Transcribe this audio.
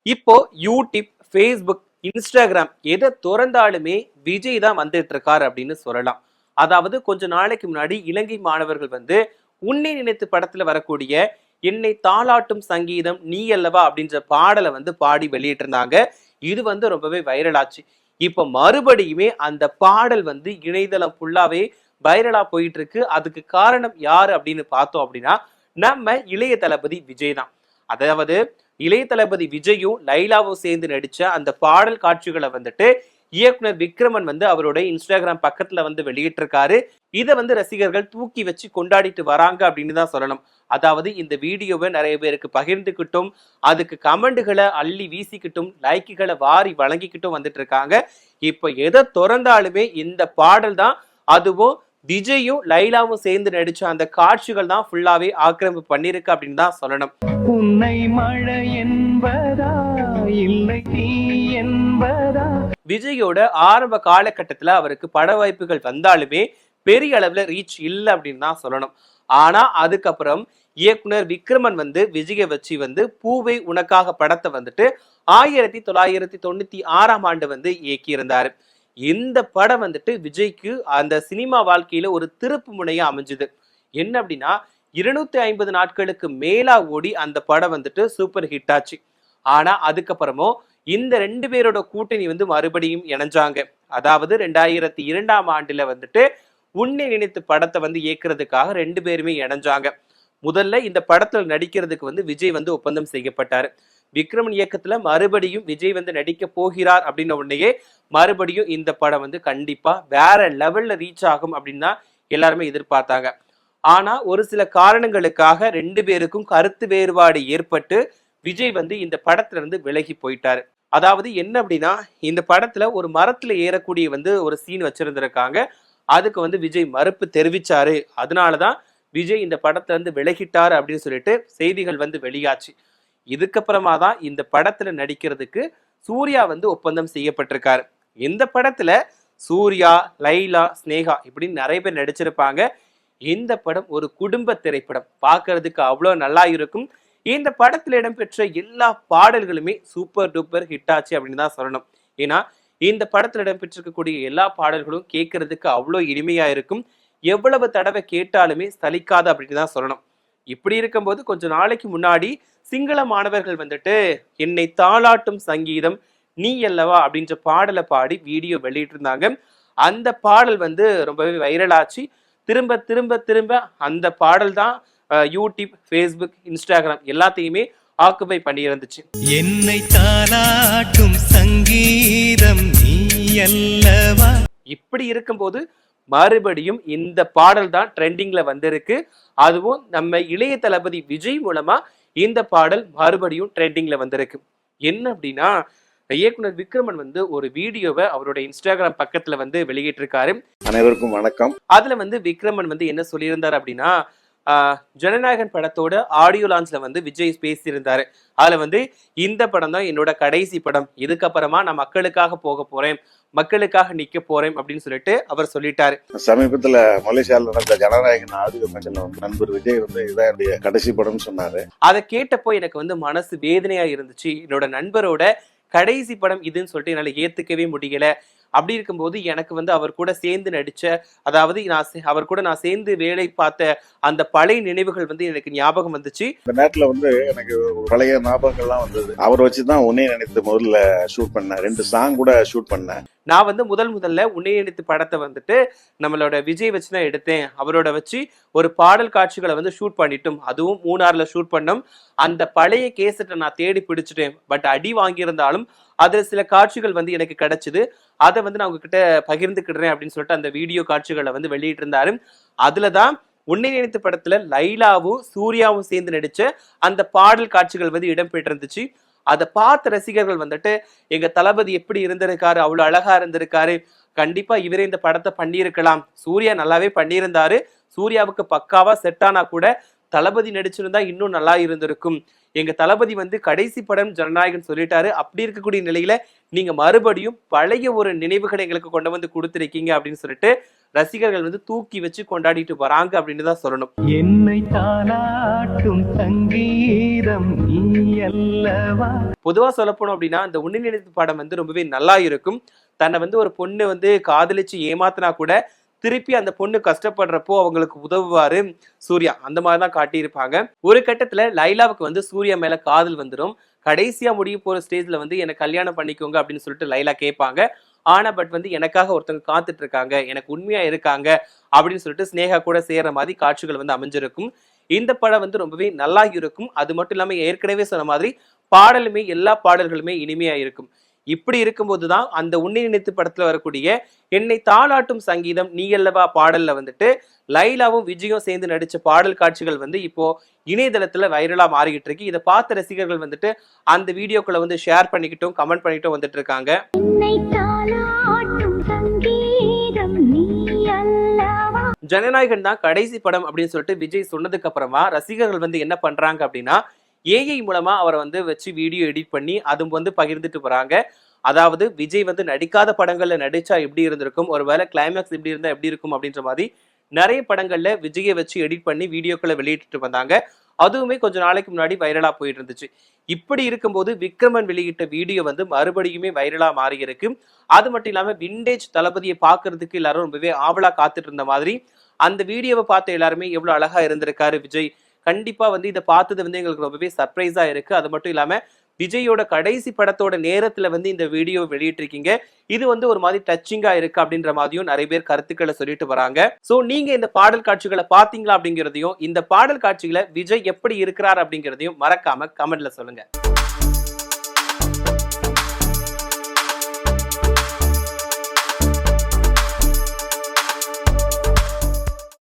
இப்போ YouTube, Facebook, Instagram எதை திறந்தாலுமே விஜய் தான் வந்துட்டு இருக்காரு அப்படின்னு சொல்லலாம். அதாவது கொஞ்ச நாளைக்கு முன்னாடி இலங்கை மாணவர்கள் வந்து உன்னை நினைத்து படத்துல வரக்கூடிய என்னை தாலாட்டும் சங்கீதம் நீ அல்லவா அப்படின்ற பாடலை வந்து பாடி வெளியிட்டிருந்தாங்க. இது வந்து ரொம்பவே வைரல் ஆச்சு. இப்ப மறுபடியுமே அந்த பாடல் வந்து இணையதளம் ஃபுல்லாவே வைரலா போயிட்டு இருக்கு. அதுக்கு காரணம் யாரு அப்படின்னு பார்த்தோம் அப்படின்னா நம்ம இளைய தளபதி விஜய் தான். அதாவது இளைய தளபதி விஜயும் லைலாவும் சேர்ந்து நடிச்ச அந்த பாடல் காட்சிகளை வந்துட்டு இயக்குனர் விக்ரமன் வந்து அவருடைய இன்ஸ்டாகிராம் பக்கத்துல வந்து வெளியிட்டிருக்காரு. இதை வந்து ரசிகர்கள் தூக்கி வச்சு கொண்டாடிட்டு வராங்க அப்படின்னு தான் சொல்லணும். அதாவது இந்த வீடியோவை நிறைய பேருக்கு பகிர்ந்துக்கிட்டும், அதுக்கு கமெண்ட்களை அள்ளி வீசிக்கிட்டும், லைக்குகளை வாரி வழங்கிக்கிட்டும் வந்துட்டு இருக்காங்க. இப்ப எதை திறந்தாலுமே இந்த பாடல் தான், அதுவும் விஜயும் லைலாவும் சேர்ந்து நடிச்ச அந்த காட்சிகள் தான் ஃபுல்லாவே ஆக்கிரமிப்பு பண்ணிருக்கு அப்படின்னு தான் சொல்லணும். உன்னை மழை என்பதா இல்லை தீ என்பதா விஜயோட ஆரம்ப காலகட்டத்துல அவருக்கு பட வாய்ப்புகள் வந்தாலுமே பெரிய அளவுல ரீச் இல்லை அப்படின்னு தான் சொல்லணும். ஆனா அதுக்கப்புறம் இயக்குனர் விக்ரமன் வந்து விஜயை வச்சு வந்து பூவை உனக்காக படத்தை வந்துட்டு 1996 வந்து இயக்கியிருந்தாரு. இந்த படம் வந்துட்டு விஜய்க்கு அந்த சினிமா வாழ்க்கையில ஒரு திருப்பு முனையா அமைஞ்சுது. என்ன அப்படின்னா 250 நாட்களுக்கு மேலா ஓடி அந்த படம் வந்துட்டு சூப்பர் ஹிட் ஆச்சு. ஆனா அதுக்கப்புறமும் இந்த 2 பேரோட கூட்டணி வந்து மறுபடியும் இணைஞ்சாங்க. அதாவது 2002 வந்துட்டு உன்னை நினைத்து படத்தை வந்து இயக்குறதுக்காக 2 பேருமே இணைஞ்சாங்க. முதல்ல இந்த படத்துல நடிக்கிறதுக்கு வந்து விஜய் வந்து ஒப்பந்தம் செய்யப்பட்டாரு. விக்ரமன் இயக்கத்துல மறுபடியும் விஜய் வந்து நடிக்க போகிறார் அப்படின்ன உடனேயே மறுபடியும் இந்த படம் வந்து கண்டிப்பா வேற லெவல்ல ரீச் ஆகும் அப்படின்னு தான் எல்லாருமே எதிர்பார்த்தாங்க. ஆனா ஒரு சில காரணங்களுக்காக 2 பேருக்கும் கருத்து வேறுபாடு ஏற்பட்டு விஜய் வந்து இந்த படத்துல இருந்து விலகி போயிட்டாரு. அதாவது என்ன அப்படின்னா இந்த படத்துல ஒரு மரத்துல ஏறக்கூடிய வந்து ஒரு சீன் வச்சிருந்திருக்காங்க. அதுக்கு வந்து விஜய் மறுப்பு தெரிவிச்சாரு. அதனாலதான் விஜய் இந்த படத்துல இருந்து விலகிட்டாரு அப்படின்னு சொல்லிட்டு செய்திகள் வந்து வெளியாச்சு. இதுக்கப்புறமா தான் இந்த படத்துல நடிக்கிறதுக்கு சூர்யா வந்து ஒப்பந்தம் செய்யப்பட்டிருக்காரு. இந்த படத்துல சூர்யா, லைலா, ஸ்னேகா இப்படின்னு நிறைய பேர் நடிச்சிருப்பாங்க. இந்த படம் ஒரு குடும்ப திரைப்படம், பார்க்கறதுக்கு அவ்வளோ நல்லா இருக்கும். இந்த படத்துல இடம்பெற்ற எல்லா பாடல்களுமே சூப்பர் டூப்பர் ஹிட் ஆச்சு அப்படின்னு தான் சொல்லணும். ஏன்னா இந்த படத்துல இடம்பெற்றிருக்கக்கூடிய எல்லா பாடல்களும் கேட்கறதுக்கு அவ்வளோ இனிமையா இருக்கும். எவ்வளவு தடவை கேட்டாலுமே சலிக்காது அப்படின்னு தான் சொல்லணும். இப்படி இருக்கும்போது கொஞ்ச நாளைக்கு முன்னாடி சிங்கள மாணவர்கள் வந்துட்டு என்னை தாளாட்டும் சங்கீதம் நீ அல்லவா அப்படின்ற பாடலை பாடி வீடியோ வெளியிட்டு இருந்தாங்க. அந்த பாடல் வந்து ரொம்பவே வைரல் ஆச்சு. திரும்ப திரும்ப திரும்ப அந்த பாடல் தான் யூடியூப், ஃபேஸ்புக், இன்ஸ்டாகிராம் எல்லாத்தையுமே ஆக்குபை பண்ணி இருந்துச்சு. என்னை தாளாட்டும் சங்கீதம் நீ அல்லவா. இப்படி இருக்கும்போது மறுபடியும் இந்த பாடல் தான் ட்ரெண்டிங்ல வந்திருக்கு. அதுவும் நம்ம இளைய தளபதி விஜய் மூலமா இந்த பாடல் மறுபடியும் ட்ரெண்டிங்ல வந்திருக்கு. என்ன அப்படின்னா இயக்குனர் விக்ரமன் வந்து ஒரு வீடியோவை அவருடைய இன்ஸ்டாகிராம் பக்கத்துல வந்து வெளியிட்டிருக்காரு. அனைவருக்கும் வணக்கம். அதுல வந்து விக்ரமன் வந்து என்ன சொல்லியிருந்தாரு அப்படின்னா ஜனநாயகன் படத்தோட ஆடியோ லான்ச்ல வந்து விஜய் பேசியிருந்தாரு. அதுல வந்து இந்த படம் தான் என்னோட கடைசி படம், இதுக்கப்புறமா நான் மக்களுக்காக போக போறேன், மக்களுக்காக நிக்க போறேன் அப்படின்னு சொல்லிட்டு அவர் சொல்லிட்டாரு. சமீபத்துல மலேசியால நடந்த ஜனநாயகன் ஆடியோ ஃபங்க்ஷன்ல வந்து நண்பர் விஜய் வந்து இதான் என்னுடைய கடைசி படம்னு சொன்னாரு. அதை கேட்டப்போ எனக்கு வந்து மனசு வேதனையா இருந்துச்சு. என்னோட நண்பரோட கடைசி படம் இதுன்னு சொல்லிட்டு என்னால ஏத்துக்கவே முடியல. அப்படி இருக்கும்போது எனக்கு வந்து அவர் கூட சேர்ந்து நடிச்ச, அதாவது அவர் கூட நான் சேர்ந்து வேலை பார்த்த அந்த பழைய நினைவுகள் வந்து எனக்கு ஞாபகம் வந்துச்சு. இந்த நேரத்துல வந்து எனக்கு பழைய ஞாபகங்கள்லாம் வந்தது. அவர் வச்சுதான் உன்னை நினைத்து முதல்ல ஷூட் பண்ணேன். 2 சாங் கூட ஷூட் பண்ணேன். நான் வந்து முதல்ல உன்னை நினைத்து படத்தை வந்துட்டு நம்மளோட விஜய் வச்சுதான் எடுத்தேன். அவரோட வச்சு ஒரு பாடல் காட்சிகளை வந்து ஷூட் பண்ணிட்டோம். அதுவும் மூணாறுல ஷூட் பண்ணோம். அந்த பழைய கேசட்டை நான் தேடி பிடிச்சிட்டேன். பட் அடி வாங்கியிருந்தாலும் அதுல சில காட்சிகள் வந்து எனக்கு கிடைச்சது. அதை வந்து நான் உங்ககிட்ட பகிர்ந்துக்கிடுறேன் அப்படின்னு சொல்லிட்டு அந்த வீடியோ காட்சிகளை வந்து வெளியிட்டு இருந்தாரு. அதுலதான் உன்னை நினைத்த படத்துல லைலாவும் சூர்யாவும் சேர்ந்து நடிச்ச அந்த பாடல் காட்சிகள் வந்து இடம்பெற்றிருந்துச்சு. அதை பார்த்த ரசிகர்கள் வந்துட்டு எங்க தளபதி எப்படி இருந்திருக்காரு, அவ்வளவு அழகா இருந்திருக்காரு, கண்டிப்பா இவரே இந்த படத்தை பண்ணியிருக்கலாம், சூர்யா நல்லாவே பண்ணியிருந்தாரு, சூர்யாவுக்கு பக்காவா செட் ஆனா கூட தளபதி நடிச்சிருந்தா இன்னும் நல்லா இருந்திருக்கும், எங்க தளபதி வந்து கடைசி படம் ஜனநாயகன் சொல்லிட்டாரு. அப்படி இருக்கக்கூடிய நிலையில நீங்க மறுபடியும் பழைய ஒரு நினைவுகளை எங்களுக்கு கொண்டு வந்து கொடுத்திருக்கீங்க அப்படின்னு சொல்லிட்டு ரசிகர்கள் வந்து தூக்கி வச்சு கொண்டாடிட்டு வராங்க அப்படின்னு தான் சொல்லணும். என்னை தாளாட்டும் சங்கீதம் நீ அல்லவா. பொதுவா சொல்ல போனோம் அப்படின்னா அந்த உன்னை நினைத்து படம் வந்து ரொம்பவே நல்லா இருக்கும். தன்னை வந்து ஒரு பொண்ணு வந்து காதலிச்சு ஏமாத்தினா கூட திருப்பி அந்த பொண்ணு கஷ்டப்படுறப்போ அவங்களுக்கு உதவுவாரு சூர்யா. அந்த மாதிரிதான் காட்டியிருப்பாங்க. ஒரு கட்டத்துல லைலாவுக்கு வந்து சூர்யா மேல காதல் வந்துடும். கடைசியா முடிய போற ஸ்டேஜ்ல வந்து எனக்கு கல்யாணம் பண்ணிக்கோங்க அப்படின்னு சொல்லிட்டு லைலா கேட்பாங்க. ஆனா பட் வந்து எனக்காக ஒருத்தவங்க காத்துட்டு இருக்காங்க, எனக்கு உண்மையா இருக்காங்க அப்படின்னு சொல்லிட்டு ஸ்னேகா கூட சேர்ற மாதிரி காட்சிகள் வந்து அமைஞ்சிருக்கும். இந்த படம் வந்து ரொம்பவே நல்லா இருக்கும். அது மட்டும் இல்லாம ஏற்கனவே சொன்ன மாதிரி பாடலுமே எல்லா பாடல்களுமே இனிமையா இருக்கும். இப்படி இருக்கும்போதுதான் அந்த உன்னை நினைத்து படத்துல வரக்கூடிய என்னை தாளாட்டும் சங்கீதம் நீ அல்லவா பாடல்ல வந்துட்டு லைலாவும் விஜயும் சேர்ந்து நடிச்ச பாடல் காட்சிகள் வந்து இப்போ இணையதளத்துல வைரலா மாறிக்கிட்டு இருக்கு. இதை பார்த்த ரசிகர்கள் வந்துட்டு அந்த வீடியோக்களை வந்து ஷேர் பண்ணிக்கிட்டும் கமெண்ட் பண்ணிக்கிட்டும் வந்துட்டு இருக்காங்க. ஜனநாயகன் தான் கடைசி படம் அப்படின்னு சொல்லிட்டு விஜய் சொன்னதுக்கு அப்புறமா ரசிகர்கள் வந்து என்ன பண்றாங்க அப்படின்னா ஏஐ மூலமா அவரை வந்து வச்சு வீடியோ எடிட் பண்ணி அதுவும் வந்து பகிர்ந்துட்டு வராங்க. அதாவது விஜய் வந்து நடிக்காத படங்கள்ல நடிச்சா எப்படி இருந்திருக்கும், ஒருவேளை கிளைமேக்ஸ் இப்படி இருந்தா எப்படி இருக்கும் அப்படின்ற மாதிரி நிறைய படங்கள்ல விஜயை வச்சு எடிட் பண்ணி வீடியோக்களை வெளியிட்டு வந்தாங்க. அதுவுமே கொஞ்ச நாளைக்கு முன்னாடி வைரலா போயிட்டு இருந்துச்சு. இப்படி இருக்கும்போது விக்ரமன் வெளியிட்ட வீடியோ வந்து மறுபடியுமே வைரலா மாறி இருக்கு. அது மட்டும் இல்லாம விண்டேஜ் தளபதியை பாக்குறதுக்கு எல்லாரும் ரொம்பவே ஆவலா காத்துட்டு இருந்த மாதிரி அந்த வீடியோவை பார்த்த எல்லாருமே எவ்வளவு அழகா இருந்திருக்காரு விஜய். கண்டிப்பா வந்து இதை பார்த்தது வந்து எங்களுக்கு ரொம்பவே சர்ப்ரைஸா இருக்கு. அது மட்டும் இல்லாம விஜயோட கடைசி படத்தோட நேரத்துல வந்து இந்த வீடியோ வெளியிட்டிருக்கீங்க. இது வந்து ஒரு மாதிரி டச்சிங்கா இருக்கு அப்படின்ற மாதிரியும் நிறைய பேர் கருத்துக்களை சொல்லிட்டு வராங்க. சோ நீங்க இந்த பாடல் காட்சிகளை பாத்தீங்களா அப்படிங்கிறதையும் இந்த பாடல் காட்சிகளை விஜய் எப்படி இருக்கிறார் அப்படிங்கிறதையும் மறக்காம கமெண்ட்ல சொல்லுங்க.